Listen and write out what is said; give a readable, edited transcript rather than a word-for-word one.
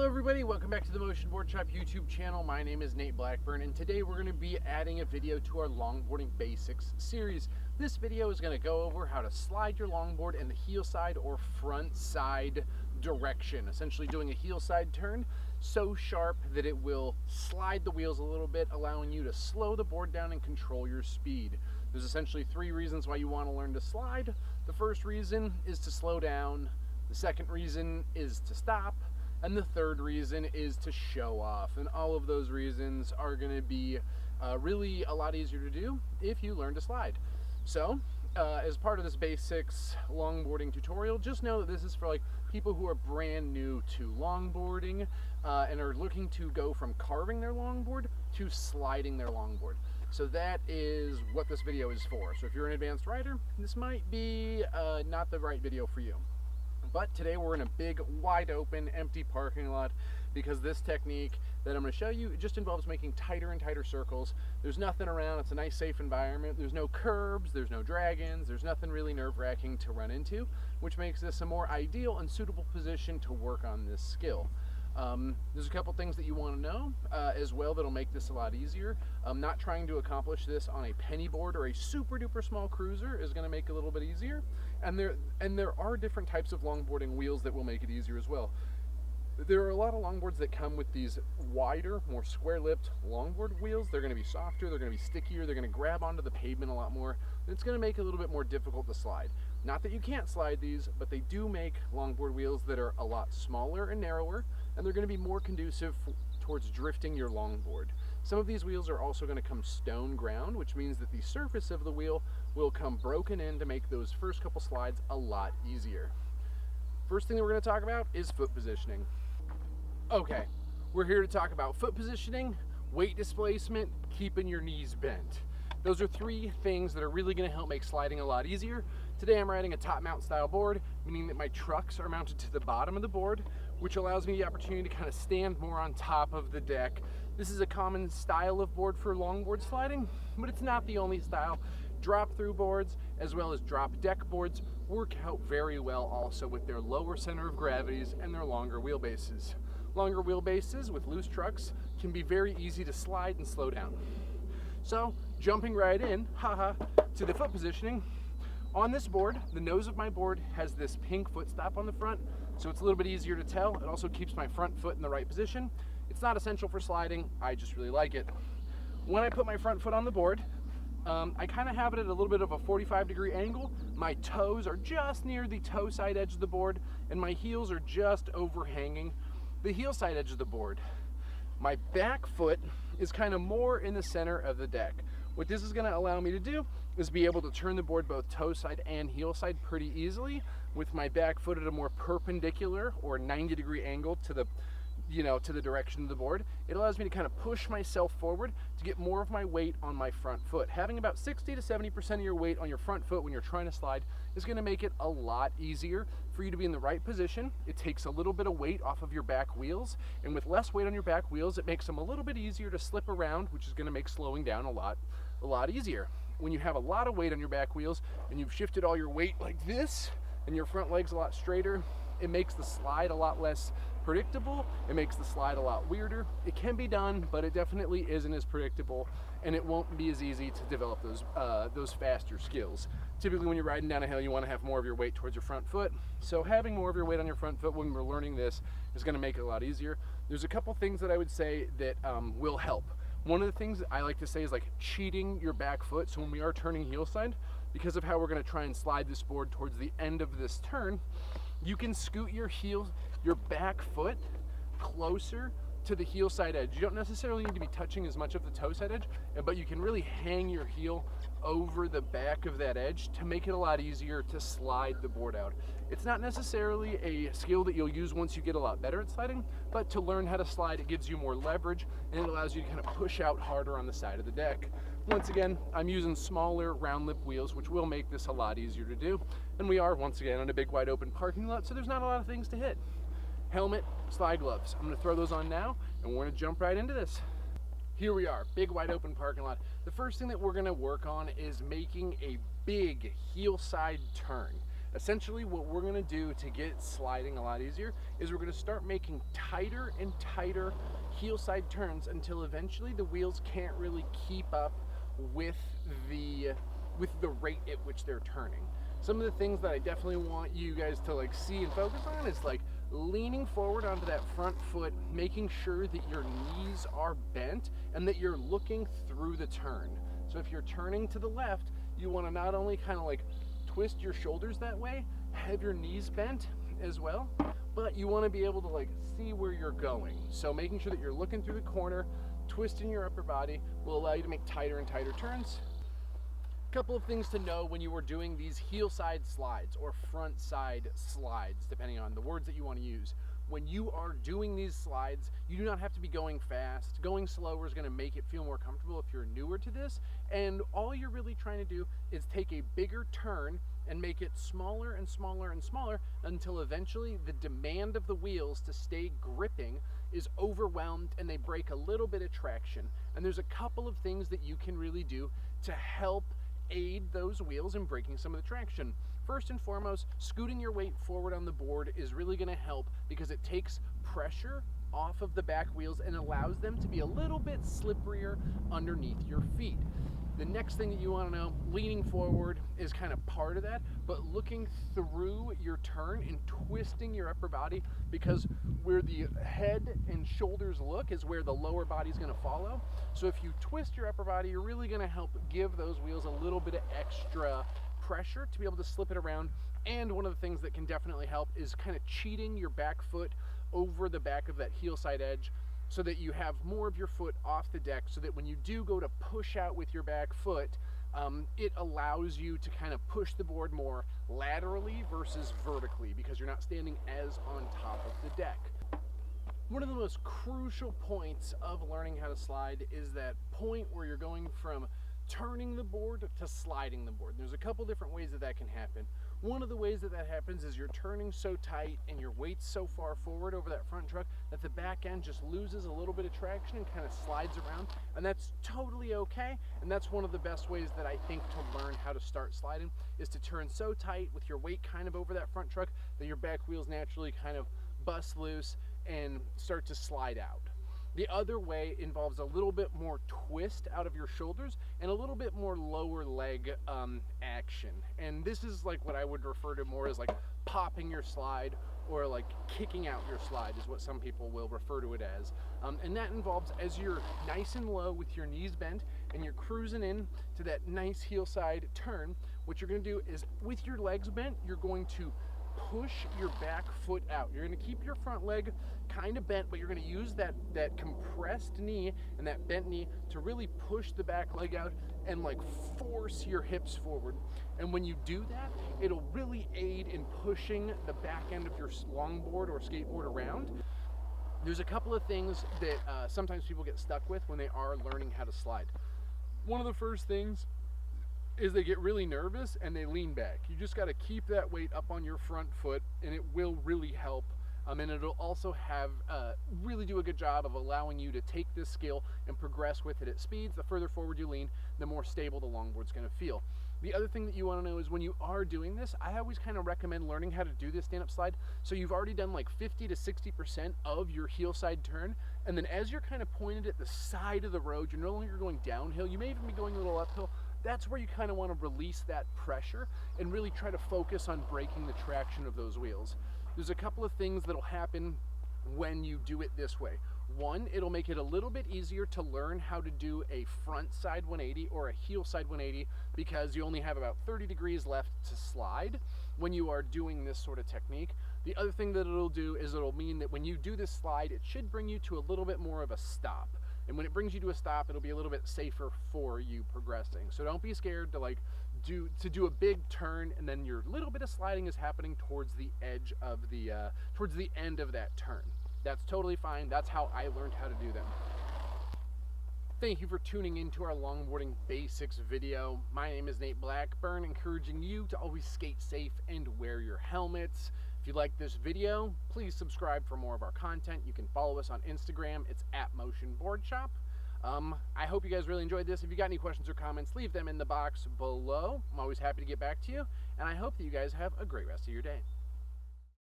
Hello everybody, welcome back to the Boardshop YouTube channel. My name is Nate Blackburn and today we're going to be adding a video to our longboarding basics series. This video is going to go over how to slide your longboard in the heel side or front side direction. Essentially doing a heel side turn so sharp that it will slide the wheels a little bit, allowing you to slow the board down and control your speed. There's essentially three reasons why you want to learn to slide. The first reason is to slow down. The second reason is to stop. And the third reason is to show off. And all of those reasons are going to be really a lot easier to do if you learn to slide. So, as part of this basics longboarding tutorial, just know that this is for like people who are brand new to longboarding and are looking to go from carving their longboard to sliding their longboard. So that is what this video is for. So if you're an advanced rider, this might be not the right video for you. But today we're in a big, wide open, empty parking lot because this technique that I'm going to show you just involves making tighter and tighter circles. There's nothing around. It's a nice, safe environment. There's no curbs. There's no dragons. There's nothing really nerve-wracking to run into, which makes this a more ideal and suitable position to work on this skill. There's a couple things that you want to know as well that'll make this a lot easier. Not trying to accomplish this on a penny board or a super duper small cruiser is going to make it a little bit easier. And there are different types of longboarding wheels that will make it easier as well. There are a lot of longboards that come with these wider, more square-lipped longboard wheels. They're going to be softer, they're going to be stickier, they're going to grab onto the pavement a lot more, and it's going to make it a little bit more difficult to slide. Not that you can't slide these, but they do make longboard wheels that are a lot smaller and narrower, and they're going to be more conducive towards drifting your longboard. Some of these wheels are also going to come stone ground, which means that the surface of the wheel will come broken in to make those first couple slides a lot easier. First thing that we're going to talk about is foot positioning. Okay, we're here to talk about foot positioning, weight displacement, keeping your knees bent. Those are three things that are really going to help make sliding a lot easier. Today I'm riding a top mount style board, meaning that my trucks are mounted to the bottom of the board, which allows me the opportunity to kind of stand more on top of the deck. This is a common style of board for longboard sliding, but it's not the only style. Drop through boards as well as drop deck boards work out very well also with their lower center of gravities and their longer wheelbases. Longer wheelbases with loose trucks can be very easy to slide and slow down. So jumping right in, to the foot positioning. On this board, the nose of my board has this pink foot stop on the front, so it's a little bit easier to tell. It also keeps my front foot in the right position. It's not essential for sliding, I just really like it. When I put my front foot on the board, I kind of have it at a little bit of a 45-degree angle. My toes are just near the toe side edge of the board, and my heels are just overhanging the heel side edge of the board. My back foot is kind of more in the center of the deck. What this is going to allow me to do is be able to turn the board both toe side and heel side pretty easily with my back foot at a more perpendicular or 90-degree angle to the to the direction of the board. It allows me to kind of push myself forward to get more of my weight on my front foot. Having about 60 to 70% of your weight on your front foot when you're trying to slide is going to make it a lot easier for you to be in the right position. It takes a little bit of weight off of your back wheels, and with less weight on your back wheels, it makes them a little bit easier to slip around, which is going to make slowing down a lot easier. When you have a lot of weight on your back wheels and you've shifted all your weight like this and your front leg's a lot straighter, it makes the slide a lot less predictable. It makes the slide a lot weirder. It can be done, but it definitely isn't as predictable, and it won't be as easy to develop those faster skills. Typically when you're riding down a hill, you want to have more of your weight towards your front foot. So having more of your weight on your front foot when we're learning this is going to make it a lot easier. There's a couple things that I would say that will help. One of the things that I like to say is like cheating your back foot. So when we are turning heel side, because of how we're going to try and slide this board towards the end of this turn, you can scoot your back foot closer to the heel side edge. You don't necessarily need to be touching as much of the toe side edge, but you can really hang your heel over the back of that edge to make it a lot easier to slide the board out. It's not necessarily a skill that you'll use once you get a lot better at sliding, but to learn how to slide, it gives you more leverage and it allows you to kind of push out harder on the side of the deck. Once again, I'm using smaller round lip wheels, which will make this a lot easier to do. And we are, once again, in a big wide open parking lot, so there's not a lot of things to hit. Helmet, slide gloves. I'm going to throw those on now, and we're going to jump right into this. Here we are, big wide open parking lot. The first thing that we're going to work on is making a big heel side turn. Essentially what we're going to do to get sliding a lot easier is we're going to start making tighter and tighter heel side turns until eventually the wheels can't really keep up with the rate at which they're turning. Some of the things that I definitely want you guys to like see and focus on is like leaning forward onto that front foot, making sure that your knees are bent and that you're looking through the turn. So if you're turning to the left, you want to not only kind of like twist your shoulders that way, have your knees bent as well, but you want to be able to like see where you're going. So making sure that you're looking through the corner, twisting your upper body will allow you to make tighter and tighter turns. Couple of things to know when you are doing these heel side slides or front side slides, depending on the words that you want to use. When you are doing these slides, you do not have to be going fast. Going slower is going to make it feel more comfortable if you're newer to this, and all you're really trying to do is take a bigger turn and make it smaller and smaller and smaller until eventually the demand of the wheels to stay gripping is overwhelmed and they break a little bit of traction. And there's a couple of things that you can really do to help aid those wheels in breaking some of the traction. First and foremost, scooting your weight forward on the board is really going to help because it takes pressure off of the back wheels and allows them to be a little bit slipperier underneath your feet. The next thing that you want to know, leaning forward is kind of part of that, but looking through your turn and twisting your upper body, because where the head and shoulders look is where the lower body is going to follow. So if you twist your upper body, you're really going to help give those wheels a little bit of extra pressure to be able to slip it around. And one of the things that can definitely help is kind of cheating your back foot over the back of that heel side edge, so that you have more of your foot off the deck, so that when you do go to push out with your back foot, it allows you to kind of push the board more laterally versus vertically, because you're not standing as on top of the deck. One of the most crucial points of learning how to slide is that point where you're going from turning the board to sliding the board. There's a couple different ways that that can happen. One of the ways that that happens is you're turning so tight and your weight's so far forward over that front truck that the back end just loses a little bit of traction and kind of slides around, and that's totally okay. And that's one of the best ways that I think to learn how to start sliding, is to turn so tight with your weight kind of over that front truck that your back wheels naturally kind of bust loose and start to slide out. The other way involves a little bit more twist out of your shoulders and a little bit more lower leg action. And this is like what I would refer to more as like popping your slide, or like kicking out your slide is what some people will refer to it as. And that involves, as you're nice and low with your knees bent and you're cruising in to that nice heel side turn, what you're going to do is with your legs bent, you're going to push your back foot out. You're going to keep your front leg kind of bent, but you're going to use that compressed knee and that bent knee to really push the back leg out and like force your hips forward. And when you do that, it'll really aid in pushing the back end of your longboard or skateboard around. There's a couple of things that sometimes people get stuck with when they are learning how to slide. One of the first things is they get really nervous and they lean back. You just got to keep that weight up on your front foot and it will really help. And it'll also have really do a good job of allowing you to take this skill and progress with it at speeds. The further forward you lean, the more stable the longboard's going to feel. The other thing that you want to know is when you are doing this, I always kind of recommend learning how to do this stand-up slide. So you've already done like 50 to 60% of your heel side turn. And then as you're kind of pointed at the side of the road, you're no longer going downhill. You may even be going a little uphill. That's where you kind of want to release that pressure and really try to focus on breaking the traction of those wheels. There's a couple of things that'll happen when you do it this way. One, it'll make it a little bit easier to learn how to do a front side 180 or a heel side 180, because you only have about 30 degrees left to slide when you are doing this sort of technique. The other thing that it'll do is it'll mean that when you do this slide, it should bring you to a little bit more of a stop. And when it brings you to a stop, it'll be a little bit safer for you progressing. So don't be scared to do a big turn and then your little bit of sliding is happening towards the edge of towards the end of that turn. That's totally fine. That's how I learned how to do them. Thank you for tuning into our longboarding basics video. My name is Nate Blackburn, encouraging you to always skate safe and wear your helmets. If you like this video, please subscribe for more of our content. You can follow us on Instagram. It's @MotionBoardshop. I hope you guys really enjoyed this. If you got any questions or comments, leave them in the box below. I'm always happy to get back to you, and I hope that you guys have a great rest of your day.